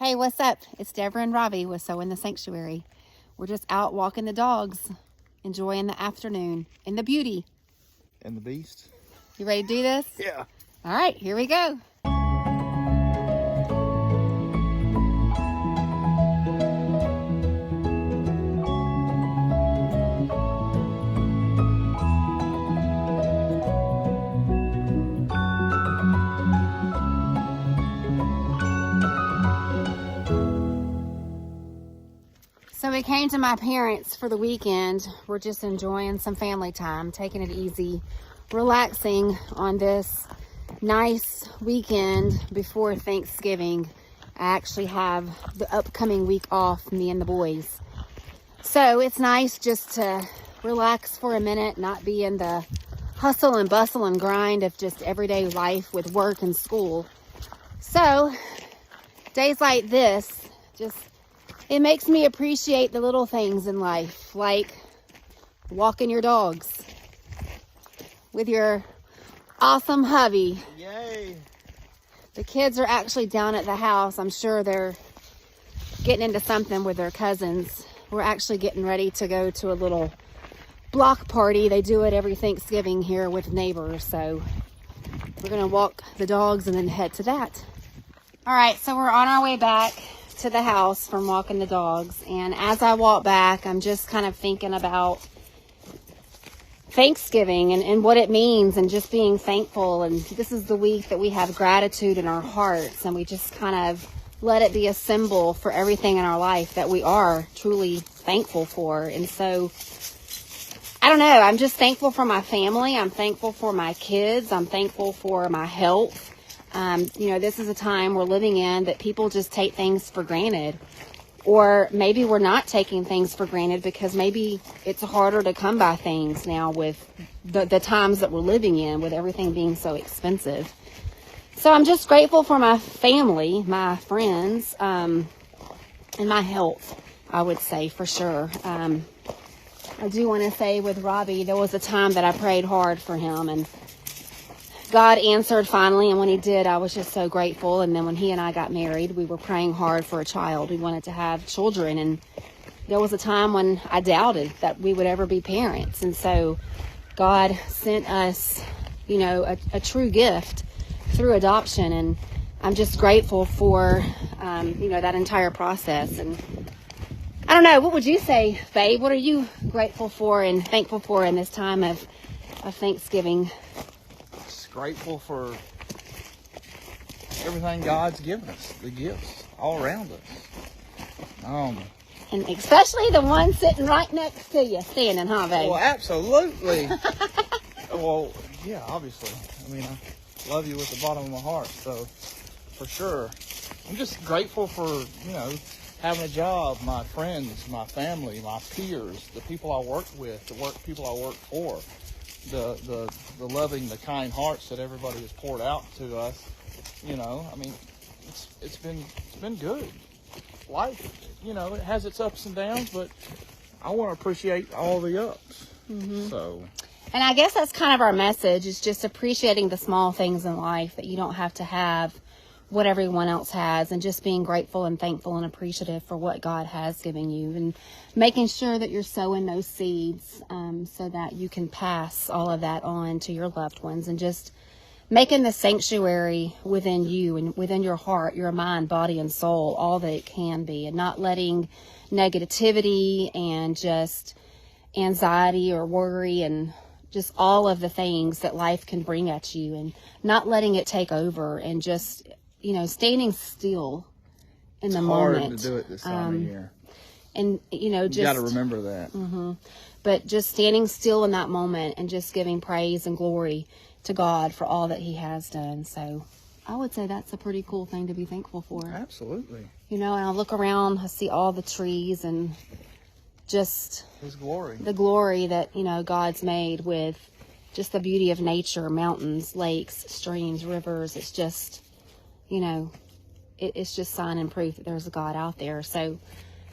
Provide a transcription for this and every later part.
Hey, what's up? It's Deborah and Robbie with Sowing the Sanctuary. We're just out walking the dogs, enjoying the afternoon and the beauty. And the beast. You ready to do this? Yeah. All right, here we go. So we came to my parents for the weekend. We're just enjoying some family time, taking it easy, relaxing on this nice weekend before Thanksgiving. I actually have the upcoming week off, me and the boys. So it's nice just to relax for a minute, not be in the hustle and bustle and grind of just everyday life with work and school. So days like this, it makes me appreciate the little things in life, like walking your dogs with your awesome hubby. Yay! The kids are actually down at the house. I'm sure they're getting into something with their cousins. We're actually getting ready to go to a little block party. They do it every Thanksgiving here with neighbors. So we're going to walk the dogs and then head to that. All right, so we're on our way back to the house from walking the dogs, and as I walk back, I'm just kind of thinking about Thanksgiving and what it means, and just being thankful. And this is the week that we have gratitude in our hearts, and we just kind of let it be a symbol for everything in our life that we are truly thankful for. And so I don't know, I'm just thankful for my family. I'm thankful for my kids. I'm thankful for my health. This is a time we're living in that people just take things for granted, or maybe we're not taking things for granted because maybe it's harder to come by things now with the times that we're living in, with everything being so expensive. So I'm just grateful for my family, my friends, and my health, I would say, for sure. I do want to say with Robbie, there was a time that I prayed hard for him, and God answered finally, and when he did, I was just so grateful. And then when he and I got married, we were praying hard for a child. We wanted to have children, and there was a time when I doubted that we would ever be parents. And so God sent us, a true gift through adoption, and I'm just grateful for, that entire process. And I don't know, what would you say, babe? What are you grateful for and thankful for in this time of Thanksgiving? Grateful for everything God's given us, the gifts all around us. And especially the one sitting right next to you, standing, huh, babe? Well, absolutely. Well, yeah, obviously. I mean, I love you with the bottom of my heart, so for sure. I'm just grateful for, having a job, my friends, my family, my peers, the people I work with, people I work for. The loving, the kind hearts that everybody has poured out to us. It's been good. Life, it has its ups and downs, but I want to appreciate all the ups. Mm-hmm. So, and I guess that's kind of our message, is just appreciating the small things in life, that you don't have to have what everyone else has, and just being grateful and thankful and appreciative for what God has given you, and making sure that you're sowing those seeds so that you can pass all of that on to your loved ones, and just making the sanctuary within you and within your heart, your mind, body, and soul all that it can be, and not letting negativity and just anxiety or worry and just all of the things that life can bring at you, and not letting it take over, and just standing still in the moment. It's hard to do it this time of year. And, you got to remember that. Mm-hmm. But just standing still in that moment and just giving praise and glory to God for all that he has done. So I would say that's a pretty cool thing to be thankful for. Absolutely. And I look around, I see all the trees and just his glory. The glory that, God's made, with just the beauty of nature, mountains, lakes, streams, rivers. It's just, it's just sign and proof that there's a God out there. So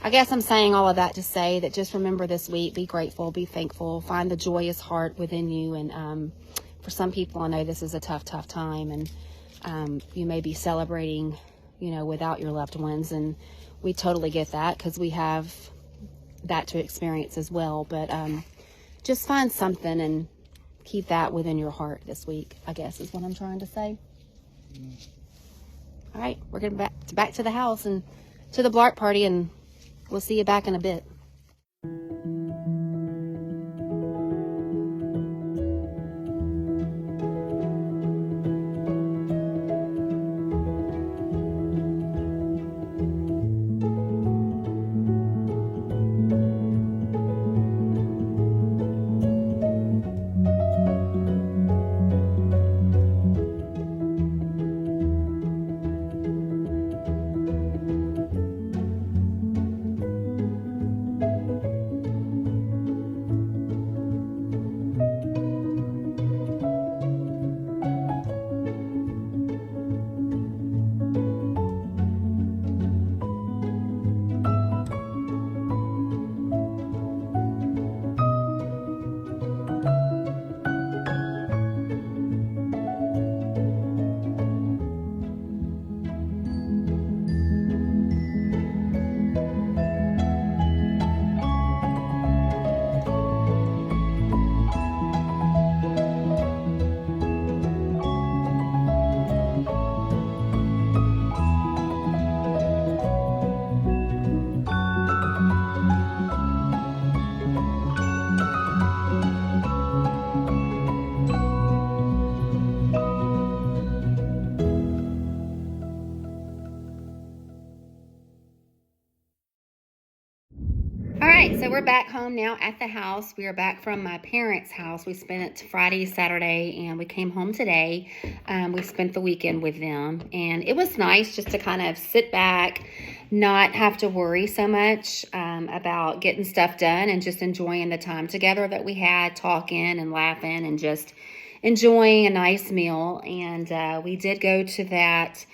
I guess I'm saying all of that to say that just remember this week, be grateful, be thankful, find the joyous heart within you. And for some people, I know this is a tough time, and you may be celebrating without your loved ones. And we totally get that because we have that to experience as well. But just find something and keep that within your heart this week, I guess is what I'm trying to say. All right, we're getting back to the house and to the Blark party, and we'll see you back in a bit. All right, so we're back home now at the house. We are back from my parents' house. We spent Friday, Saturday, and we came home today. We spent the weekend with them, and it was nice just to kind of sit back, not have to worry so much about getting stuff done, and just enjoying the time together that we had, talking and laughing and just enjoying a nice meal. And we did go to that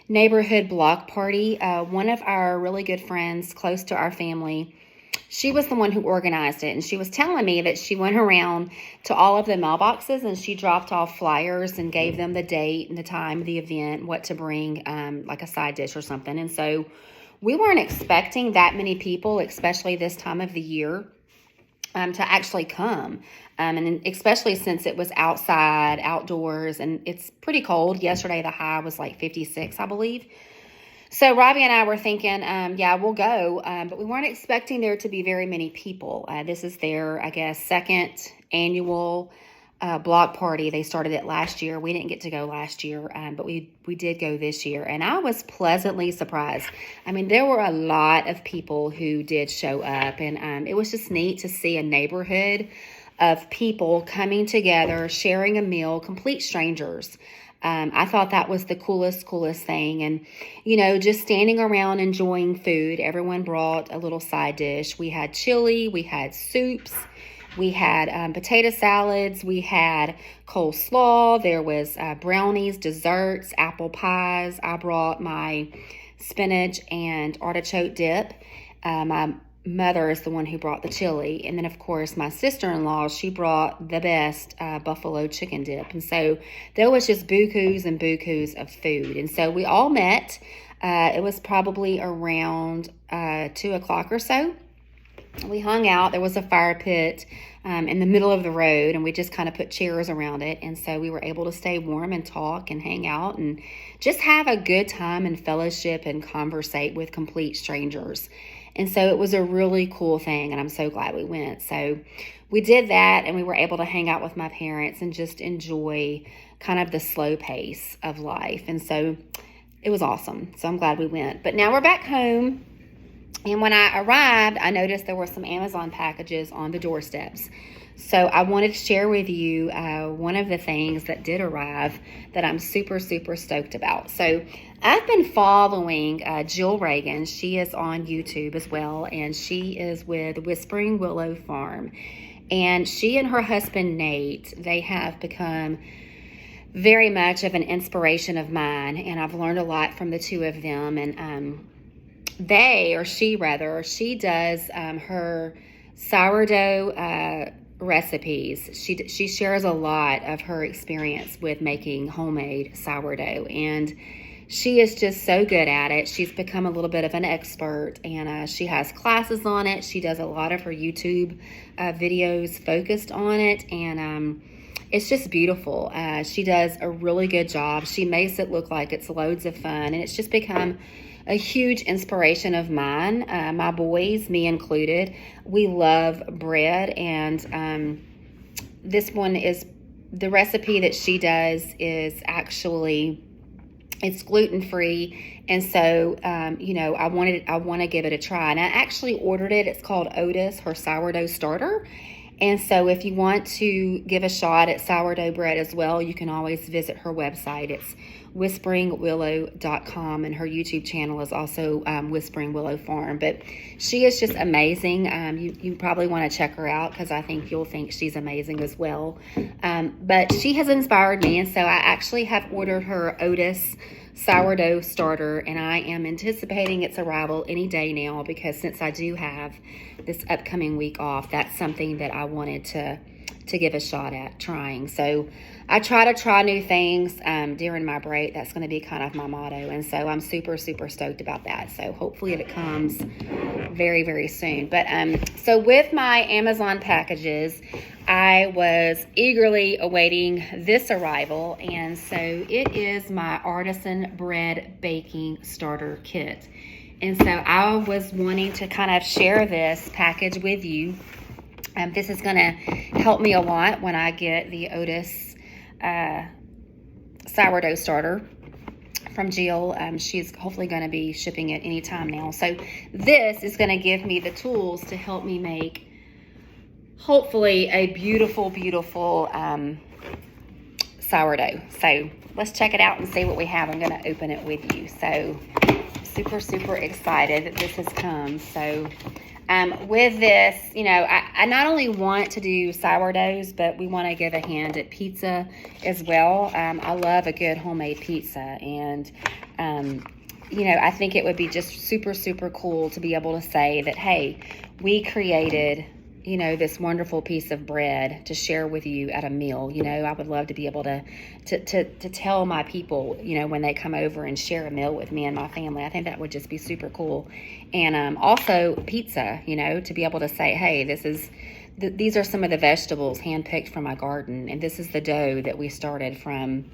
neighborhood block party. One of our really good friends close to our family, she was the one who organized it, and she was telling me that she went around to all of the mailboxes and she dropped off flyers and gave them the date and the time of the event, what to bring, like a side dish or something. And so we weren't expecting that many people, especially this time of the year, to actually come. And especially since it was outside, outdoors, and it's pretty cold. Yesterday, the high was like 56, I believe. So Robbie and I were thinking, yeah, we'll go, but we weren't expecting there to be very many people. This is their, I guess, second annual block party. They started it last year. We didn't get to go last year, but we did go this year, and I was pleasantly surprised. I mean, there were a lot of people who did show up, and it was just neat to see a neighborhood of people coming together, sharing a meal, complete strangers. I thought that was the coolest thing. And, just standing around enjoying food. Everyone brought a little side dish. We had chili, we had soups, we had potato salads, we had coleslaw, there was brownies, desserts, apple pies. I brought my spinach and artichoke dip. My mother is the one who brought the chili. And then, of course, my sister-in-law, she brought the best buffalo chicken dip. And so there was just bukus and bukus of food. And so we all met. It was probably around 2 o'clock or so. We hung out. There was a fire pit in the middle of the road, and we just kind of put chairs around it. And so we were able to stay warm and talk and hang out and just have a good time and fellowship and conversate with complete strangers. And so it was a really cool thing, and I'm so glad we went. So we did that, and we were able to hang out with my parents and just enjoy kind of the slow pace of life. And so it was awesome. So I'm glad we went. But now we're back home, and when I arrived, I noticed there were some Amazon packages on the doorsteps. So I wanted to share with you one of the things that did arrive that I'm super stoked about. So I've been following Jill Reagan. She is on YouTube as well, and she is with Whispering Willow Farm. And she and her husband, Nate, they have become very much of an inspiration of mine, and I've learned a lot from the two of them. And she does her sourdough recipes. She shares a lot of her experience with making homemade sourdough, and she is just so good at it. She's become a little bit of an expert, and she has classes on it. She does a lot of her YouTube videos focused on it, and it's just beautiful. She does a really good job. She makes it look like it's loads of fun, and it's just become a huge inspiration of mine. My boys, me included, we love bread, and this one is, the recipe that she does is actually, it's gluten-free, and so you know, I want to give it a try, and I actually ordered it. It's called Otis, her sourdough starter. And so if you want to give a shot at sourdough bread as well, you can always visit her website. It's whisperingwillow.com, and her YouTube channel is also Whispering Willow Farm. But she is just amazing. You probably want to check her out, because I think you'll think she's amazing as well. But she has inspired me, and so I actually have ordered her Otis sourdough starter, and I am anticipating its arrival any day now, because since I do have this upcoming week off, that's something that I wanted to give a shot at trying. So I try to try new things during my break. That's going to be kind of my motto, and so I'm super stoked about that. So hopefully it comes very, very soon. But so with my Amazon packages, I was eagerly awaiting this arrival, and so it is my Artisan Bread baking starter kit. And so I was wanting to kind of share this package with you. This is going to help me a lot when I get the Otis sourdough starter from Jill. She's hopefully going to be shipping it anytime now. So this is going to give me the tools to help me make, hopefully, a beautiful sourdough. So let's check it out and see what we have. I'm going to open it with you. So super excited that this has come. So with this, you know, I not only want to do sourdoughs, but we want to give a hand at pizza as well. I love a good homemade pizza, and you know, I think it would be just super cool to be able to say that, hey, we created, you know, this wonderful piece of bread to share with you at a meal. You know, I would love to be able to tell my people, you know, when they come over and share a meal with me and my family. I think that would just be super cool. And also pizza, you know, to be able to say, hey, these are some of the vegetables handpicked from my garden, and this is the dough that we started from,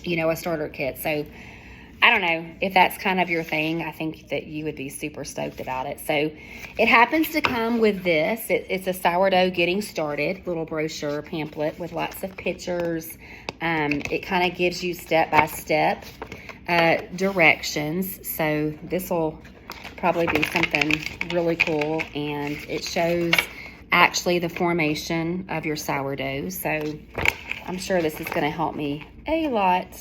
you know, a starter kit. So I don't know if that's kind of your thing. I think that you would be super stoked about it. So it happens to come with this. It's a sourdough getting started little brochure pamphlet with lots of pictures. It kind of gives you step-by-step directions. So this will probably be something really cool. And it shows actually the formation of your sourdough. So I'm sure this is going to help me a lot.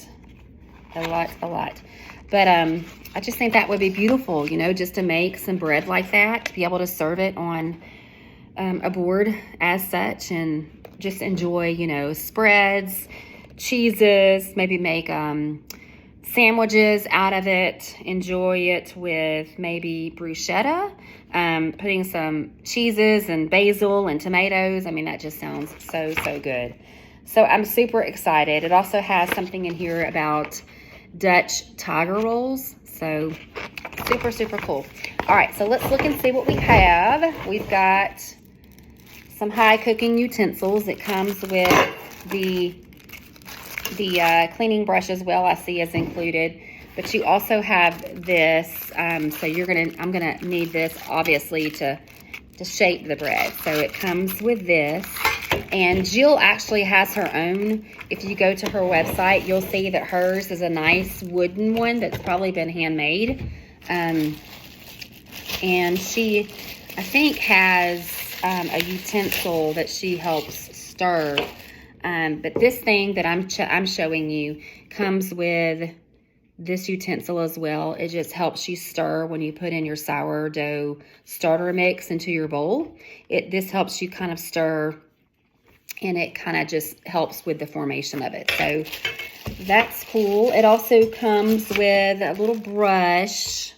But I just think that would be beautiful, you know, just to make some bread like that, to be able to serve it on a board as such, and just enjoy, you know, spreads, cheeses, maybe make sandwiches out of it, enjoy it with maybe bruschetta, putting some cheeses and basil and tomatoes. I mean, that just sounds so good. So I'm super excited. It also has something in here about Dutch tiger rolls. So super cool. All right, so let's look and see what we have. We've got some high cooking utensils. It comes with the cleaning brush as well, I see is included. But you also have this, so I'm gonna need this obviously to shape the bread. So it comes with this. And Jill actually has her own. If you go to her website, you'll see that hers is a nice wooden one that's probably been handmade. And she, I think, has a utensil that she helps stir. But this thing that I'm showing you comes with this utensil as well. It just helps you stir when you put in your sourdough starter mix into your bowl. This helps you kind of stir, and it kind of just helps with the formation of it. So that's cool. It also comes with a little brush.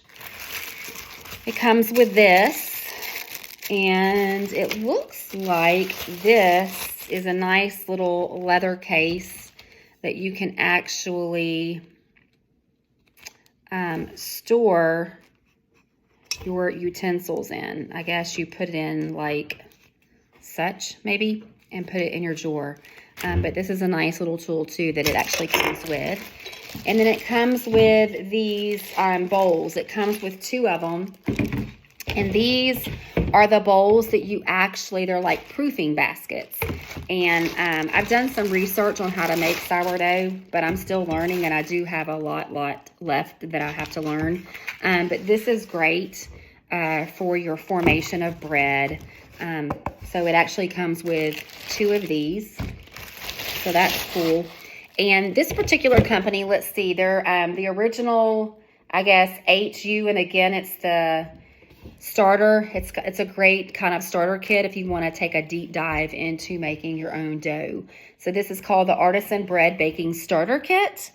It comes with this, and it looks like this is a nice little leather case that you can actually store your utensils in. I guess you put it in like such, maybe, and put it in your drawer. But this is a nice little tool too that it actually comes with. And then it comes with these bowls. It comes with 2 of them. And these are the bowls that you actually, they're like proofing baskets. And I've done some research on how to make sourdough, but I'm still learning, and I do have a lot left that I have to learn. But this is great for your formation of bread. So it actually comes with 2 of these. So that's cool. And this particular company, let's see, they're the original, I guess, HU, and again, it's the starter. It's a great kind of starter kit if you want to take a deep dive into making your own dough. So this is called the Artisan Bread Baking Starter Kit.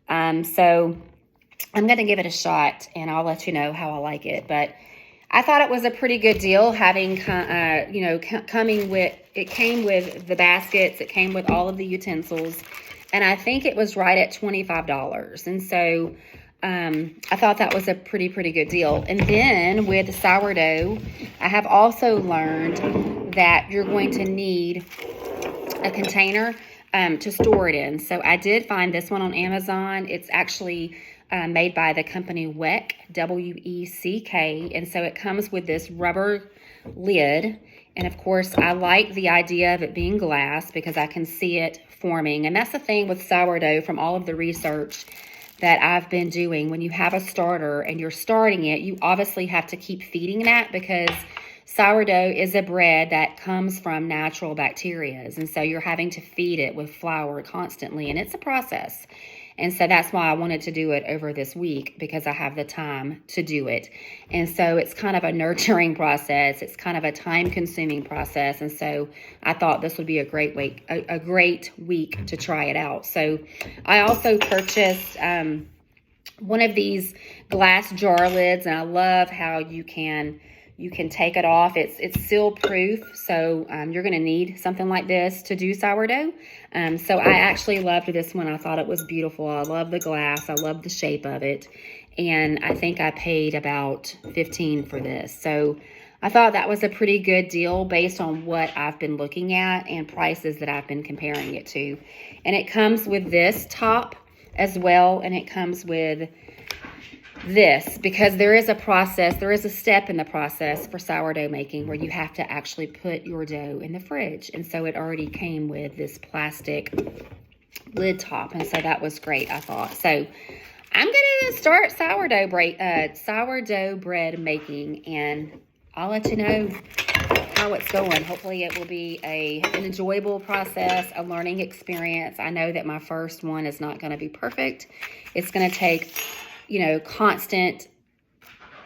So I'm going to give it a shot, and I'll let you know how I like it. But I thought it was a pretty good deal having, coming with, it came with the baskets, it came with all of the utensils, and I think it was right at $25. And so I thought that was a pretty good deal. And then with the sourdough, I have also learned that you're going to need a container to store it in. So I did find this one on Amazon. It's actually made by the company WECK, W-E-C-K. And so it comes with this rubber lid. And of course, I like the idea of it being glass because I can see it forming. And that's the thing with sourdough from all of the research that I've been doing. When you have a starter and you're starting it, you obviously have to keep feeding that because sourdough is a bread that comes from natural bacteria. And so you're having to feed it with flour constantly, and it's a process. And so that's why I wanted to do it over this week, because I have the time to do it. And so it's kind of a nurturing process. It's kind of a time-consuming process. And so I thought this would be a great week to try it out. So I also purchased one of these glass jar lids, and I love how you can take it off. It's seal proof, so you're going to need something like this to do sourdough. So I actually loved this one. I thought it was beautiful. I love the glass. I love the shape of it. And I think I paid about $15 for this. So I thought that was a pretty good deal based on what I've been looking at and prices that I've been comparing it to. And it comes with this top as well, and it comes with this, because there is a process, there is a step in the process for sourdough making where you have to actually put your dough in the fridge. And so it already came with this plastic lid top, and so that was great, I thought. So I'm gonna start sourdough bread making, and I'll let you know how it's going. Hopefully it will be an enjoyable process, a learning experience. I know that my first one is not going to be perfect. It's going to take constant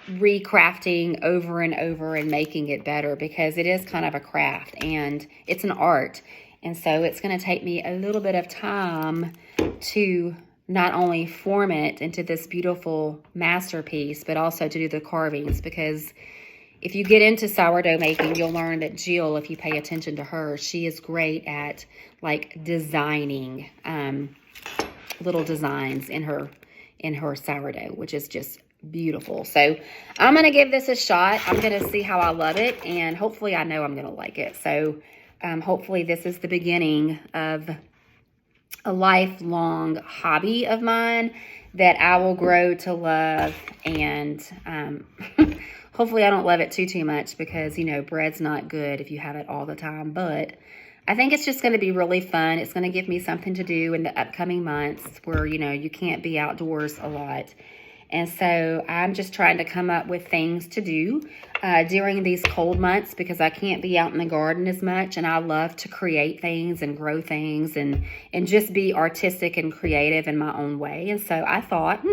recrafting over and over and making it better, because it is kind of a craft and it's an art. And so it's going to take me a little bit of time to not only form it into this beautiful masterpiece, but also to do the carvings, because if you get into sourdough making, you'll learn that Jill, if you pay attention to her, she is great at like designing little designs in her sourdough, which is just beautiful. So I'm going to give this a shot. I'm going to see how I love it, and hopefully I know I'm going to like it. So hopefully this is the beginning of a lifelong hobby of mine that I will grow to love. And hopefully I don't love it too much, because, bread's not good if you have it all the time. But I think it's just going to be really fun. It's going to give me something to do in the upcoming months where, you can't be outdoors a lot. And so I'm just trying to come up with things to do during these cold months, because I can't be out in the garden as much. And I love to create things and grow things and just be artistic and creative in my own way. And so I thought,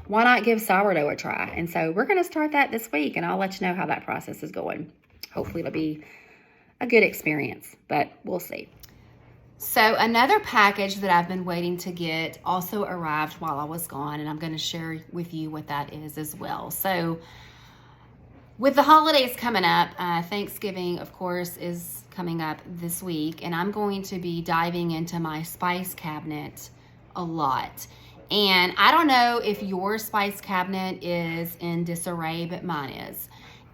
why not give sourdough a try? And so we're going to start that this week, and I'll let you know how that process is going. Hopefully it'll be a good experience, but we'll see. So another package that I've been waiting to get also arrived while I was gone, and I'm going to share with you what that is as well. So with the holidays coming up, Thanksgiving, of course, is coming up this week, and I'm going to be diving into my spice cabinet a lot. And I don't know if your spice cabinet is in disarray, but mine is.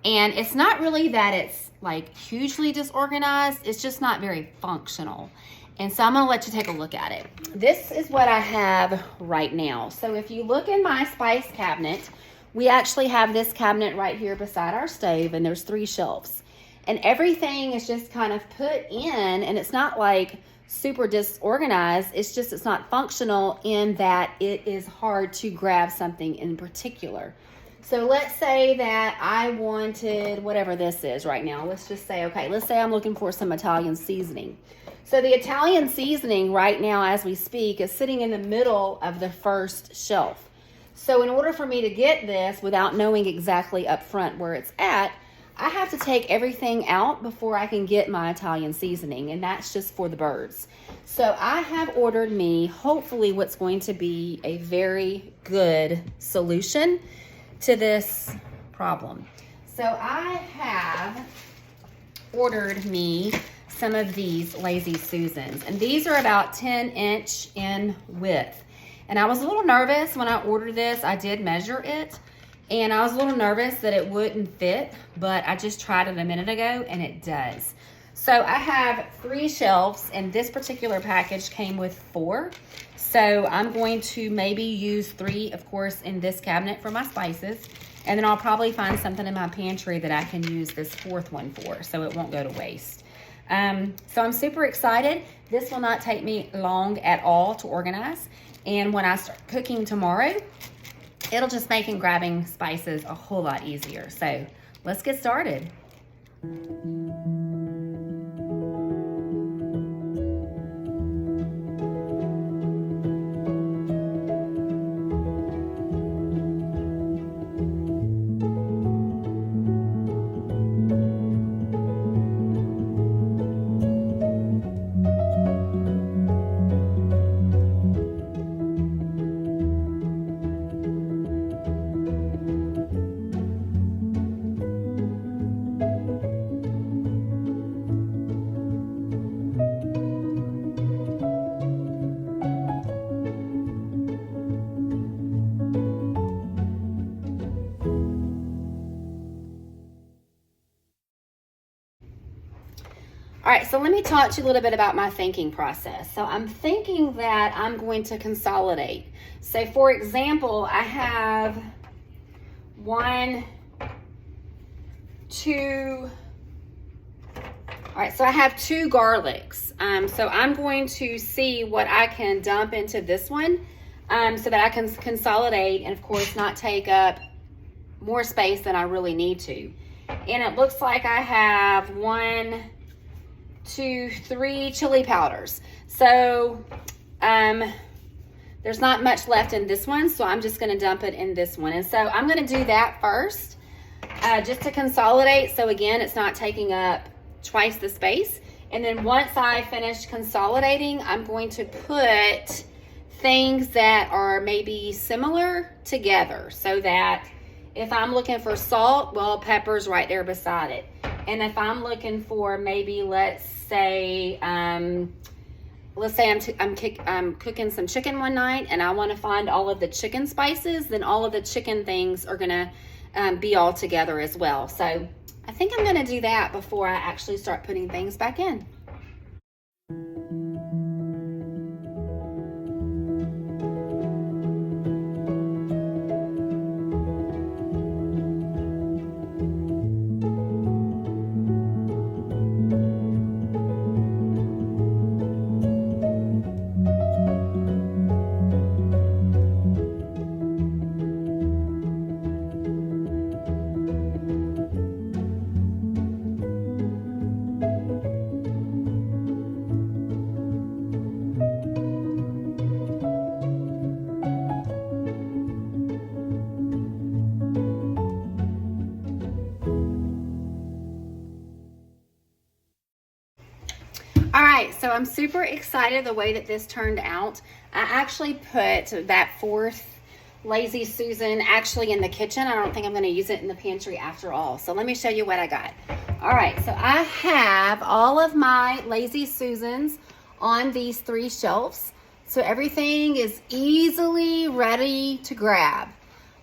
And it's not really that it's like hugely disorganized, it's just not very functional. And so I'm gonna let you take a look at it. This is what I have right now. So if you look in my spice cabinet, we actually have this cabinet right here beside our stove, and there's 3 shelves. And everything is just kind of put in, and it's not like super disorganized, it's just it's not functional in that it is hard to grab something in particular. So let's say that I wanted whatever this is right now. Let's just say, okay, let's say I'm looking for some Italian seasoning. So the Italian seasoning right now as we speak is sitting in the middle of the first shelf. So in order for me to get this without knowing exactly up front where it's at, I have to take everything out before I can get my Italian seasoning, and that's just for the birds. So I have ordered me, hopefully, what's going to be a very good solution to this problem. So I have ordered me some of these Lazy Susans, and these are about 10-inch in width. And I was a little nervous when I ordered this. I did measure it, and I was a little nervous that it wouldn't fit, but I just tried it a minute ago and it does. So I have 3 shelves, and this particular package came with 4. So I'm going to maybe use 3, of course, in this cabinet for my spices. And then I'll probably find something in my pantry that I can use this 4th one for, so it won't go to waste. So I'm super excited. This will not take me long at all to organize. And when I start cooking tomorrow, it'll just make and grabbing spices a whole lot easier. So let's get started. All right, so let me talk to you a little bit about my thinking process. So I'm thinking that I'm going to consolidate. So for example, I have 1, 2, all right, so I have 2 garlics. So I'm going to see what I can dump into this one so that I can consolidate and of course not take up more space than I really need to. And it looks like I have 1, 2, 3 chili powders. So there's not much left in this one, so I'm just going to dump it in this one. And so I'm going to do that first just to consolidate, so again it's not taking up twice the space. And then once I finish consolidating, I'm going to put things that are maybe similar together, so that if I'm looking for salt, well, pepper's right there beside it. And if I'm looking for maybe, let's say I'm cooking some chicken one night and I want to find all of the chicken spices, then all of the chicken things are going to be all together as well. So I think I'm going to do that before I actually start putting things back in. All right, so I'm super excited the way that this turned out. I actually put that 4th Lazy Susan actually in the kitchen. I don't think I'm going to use it in the pantry after all. So let me show you what I got. All right, so I have all of my Lazy Susans on these 3 shelves. So everything is easily ready to grab.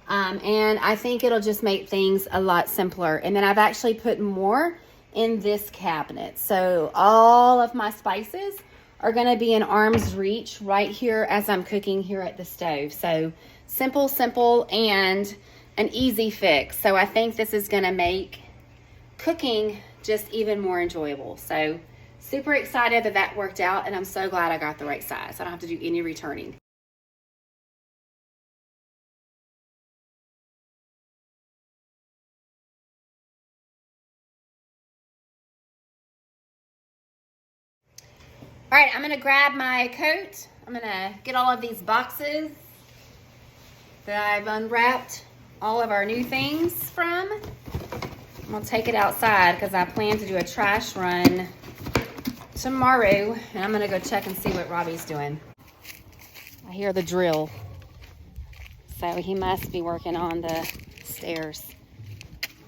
And I think it'll just make things a lot simpler. And then I've actually put more in this cabinet. So all of my spices are going to be in arm's reach right here as I'm cooking here at the stove. So simple, and an easy fix. So I think this is going to make cooking just even more enjoyable. So super excited that that worked out, and I'm so glad I got the right size. I don't have to do any returning. All right, I'm gonna grab my coat. I'm gonna get all of these boxes that I've unwrapped all of our new things from. I'm gonna take it outside because I plan to do a trash run tomorrow, and I'm gonna go check and see what Robbie's doing. I hear the drill, so he must be working on the stairs.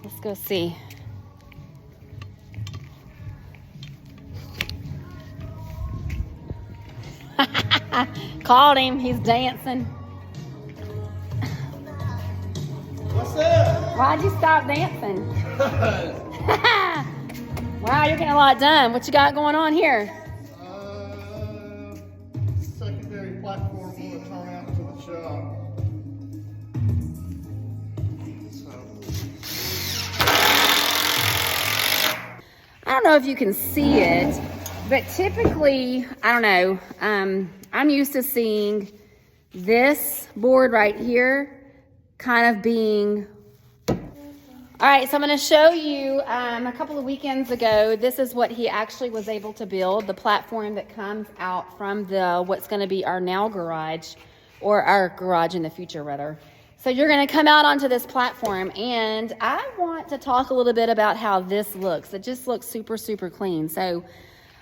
Let's go see. Called him, he's dancing. What's up? Why'd you stop dancing? Wow, you're getting a lot done. What you got going on here? Secondary platform for the turn out to the shop. I don't know if you can see it, but typically, I don't know, I'm used to seeing this board right here kind of being... All right, so I'm going to show you a couple of weekends ago, this is what he actually was able to build, the platform that comes out from the what's going to be our now garage, or our garage in the future, rather. So you're going to come out onto this platform, and I want to talk a little bit about how this looks. It just looks super, super clean. So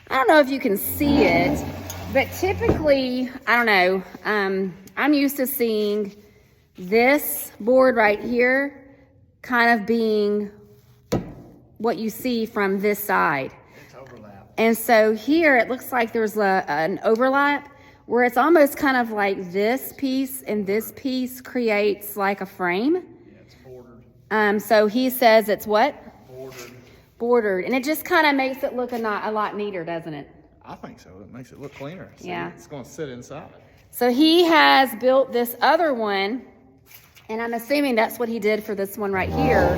I don't know if you can see it, but typically, I don't know, I'm used to seeing this board right here kind of being what you see from this side. It's overlap. And so here it looks like there's an overlap where it's almost kind of like this piece and this piece creates like a frame. Yeah, it's bordered. So he says it's what? Bordered. Bordered. And it just kind of makes it look a lot neater, doesn't it? I think so. It makes it look cleaner. See, Yeah. It's going to sit inside. So he has built this other one, and I'm assuming that's what he did for this one right here.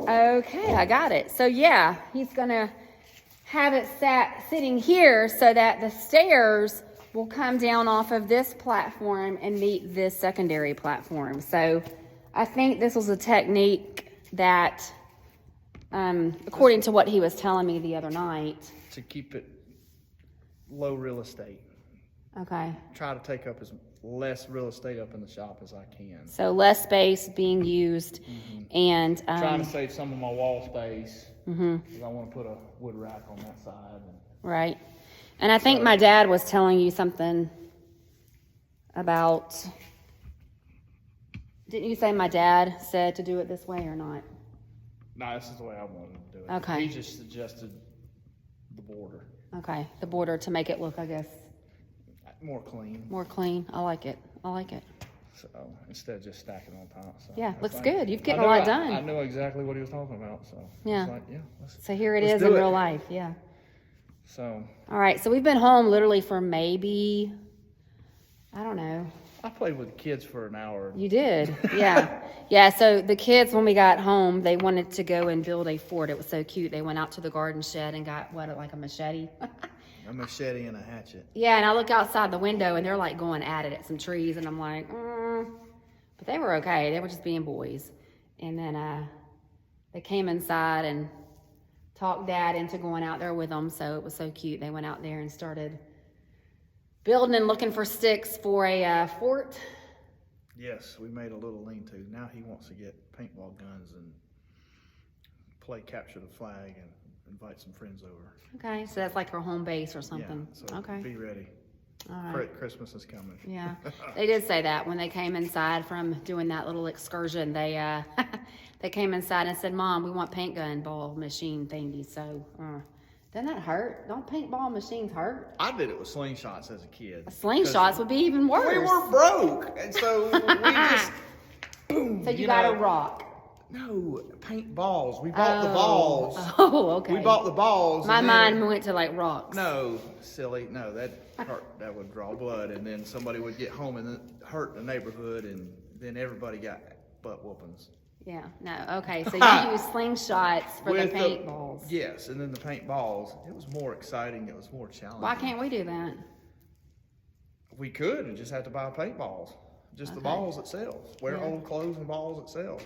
Okay, I got it. So yeah, he's gonna have it sitting here so that the stairs will come down off of this platform and meet this secondary platform. So I think this was a technique that, according to what he was telling me the other night. To keep it low real estate. Okay. Try to take up as less real estate up in the shop as I can. So less space being used, and Trying to save some of my wall space because I want to put a wood rack on that side. right. And I think my dad was telling you something about. Didn't you say my dad said to do it this way or not? No, this is the way I wanted to do it. Okay. He just suggested the border. Okay, the border to make it look, I guess, More clean. more clean. I like it. I like it. So instead of just stacking on top. So Yeah, I looks think- good. You've getting I a knew lot done. I knew exactly what he was talking about. So Yeah. it's like, yeah. So here it let's is do in it. real life. Yeah. So All right. So we've been home literally for maybe, I don't know. I played with the kids for an hour. You did, yeah. Yeah, so the kids, when we got home, they wanted to go and build a fort. It was so cute. They went out to the garden shed and got, like a machete? A machete and a hatchet. Yeah, and I look outside the window, and they're, like, going at it at some trees, and I'm like, But they were okay. They were just being boys. And then they came inside and talked Dad into going out there with them, so it was so cute. They went out there and started building and looking for sticks for a fort. Yes, we made a little lean-to. Now he wants to get paintball guns and play capture the flag and invite some friends over. Okay, so that's like her home base or something. Yeah, so okay. be ready. All right. Christmas is coming. Yeah, they did say that when they came inside from doing that little excursion. They they came inside and said, "Mom, we want paint gun ball machine thingy." So Doesn't that hurt? Don't paintball machines hurt? I did it with slingshots as a kid. Slingshots would be even worse. We were broke, and so we just boom. So you got a rock. No, paintballs. We bought the balls. Oh, okay. We bought the balls. My mind went to like rocks. No, silly. No, that hurt. That would draw blood, and then somebody would get home and hurt the neighborhood, and then everybody got butt whoopings. Yeah, no, okay, so you use slingshots for the paintballs. Yes, and then the paintballs. It was more exciting. It was more challenging. Why can't we do that? We could, and just have to buy paintballs. Just the balls itself. Wear old clothes and balls itself.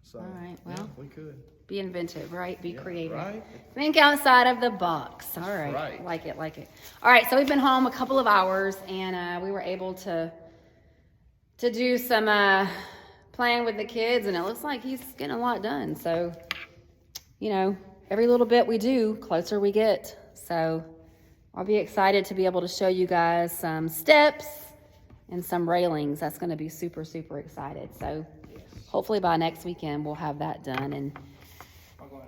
So, all right, well, yeah, we could. Be inventive, right? Be creative. Right. Think outside of the box. All right. Right. Like it, like it. All right, so we've been home a couple of hours, and we were able to do some playing with the kids, and it looks like he's getting a lot done. So, you know, every little bit we do, closer we get. So I'll be excited to be able to show you guys some steps and some railings. That's going to be super, super excited. So hopefully by next weekend we'll have that done, and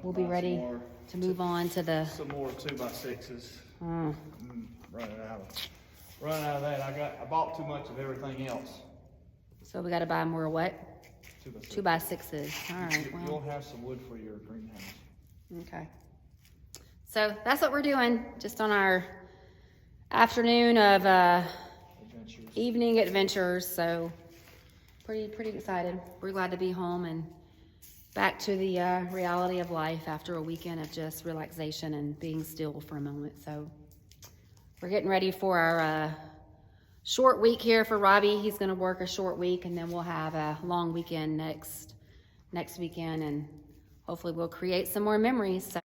we'll be ready to move on to the... Some more 2x6s. Running out of that. I bought too much of everything else. So we got to buy more what? 2x6s. 2x6s. All right. You'll have some wood for your greenhouse. Okay. So that's what we're doing, just on our afternoon of evening adventures. So pretty excited. We're glad to be home and back to the reality of life after a weekend of just relaxation and being still for a moment. So we're getting ready for our short week here for Robbie. He's going to work a short week, and then we'll have a long weekend next weekend, and hopefully we'll create some more memories. So